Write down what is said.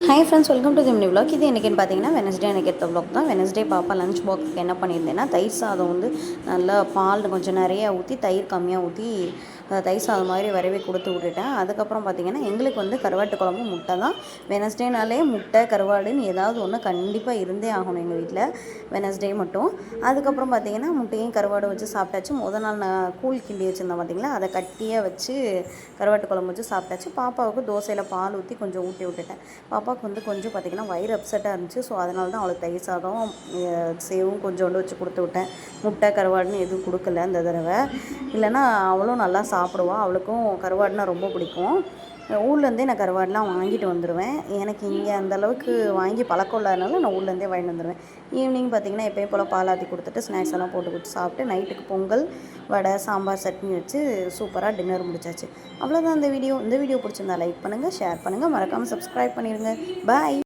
Hi friends, welcome to Gemini vlog. இது என்னைக்குன்னு பார்த்தீங்கன்னா Wednesday எனக்கு எடுத்த விலாக் தான். வெனஸ்டே பாப்பா லஞ்ச் பாக்ஸுக்கு என்ன பண்ணியிருந்தேன்னா, தயிர் சாதம் வந்து நல்லா பால் கொஞ்சம் நிறையா ஊற்றி தயிர் கம்மியாக ஊற்றி தயிர் சாதம் மாதிரி வரவே கொடுத்து விட்டுட்டேன். அதுக்கப்புறம் பார்த்திங்கன்னா எங்களுக்கு வந்து கருவாட்டு குழம்பு முட்டை தான். வெனஸ்டேனாலே முட்டை கருவாடுன்னு ஏதாவது ஒன்று கண்டிப்பாக இருந்தே ஆகணும் எங்கள் வீட்டில், வெனஸ்டே மட்டும். அதுக்கப்புறம் பார்த்திங்கன்னா முட்டையும் கருவாடு வச்சு சாப்பிட்டாச்சு. நாள் நான் கூழ் கிண்டி வச்சுருந்தேன் பார்த்திங்களா, அதை கட்டியாக வச்சு கருவாட்டு குழம்பு வச்சு சாப்பிட்டாச்சு. பாப்பாவுக்கு தோசையில் பால் ஊற்றி கொஞ்சம் ஊட்டி விட்டுட்டேன். பாப்பாவுக்கு வந்து கொஞ்சம் பார்த்திங்கன்னா வயிறு அப்செட்டாக இருந்துச்சு. ஸோ அதனால தான் அவளுக்கு தயிர் சாதம் சேவும் கொஞ்சோண்டு வச்சு கொடுத்து விட்டேன். முட்டை கருவாடுன்னு எதுவும் கொடுக்கல இந்த தடவை. இல்லைன்னா அவளும் நல்லா சாப்பிடுவாள். அவளுக்கும் கருவாடுனா ரொம்ப பிடிக்கும். ஊர்லேருந்தே நான் கருவாடுலாம் வாங்கிட்டு வந்துடுவேன். எனக்கு இங்கே அந்தளவுக்கு வாங்கி பழக்கம் இல்லாதனால நான் ஊர்லேருந்தே வாங்கிட்டு வந்துடுவேன். ஈவினிங் பார்த்திங்கன்னா எப்போயும் போல் பால் ஆற்றி கொடுத்துட்டு ஸ்நாக்ஸ் எல்லாம் போட்டு கொடுத்து சாப்பிட்டு நைட்டுக்கு பொங்கல், வடை, சாம்பார், சட்னி வச்சு சூப்பராக டின்னர் முடிச்சாச்சு. அவ்வளோதான் இந்த வீடியோ. இந்த வீடியோ பிடிச்சிருந்தா லைக் பண்ணுங்கள், ஷேர் பண்ணுங்கள், மறக்காமல் சப்ஸ்கிரைப் பண்ணிடுங்க. பாய்.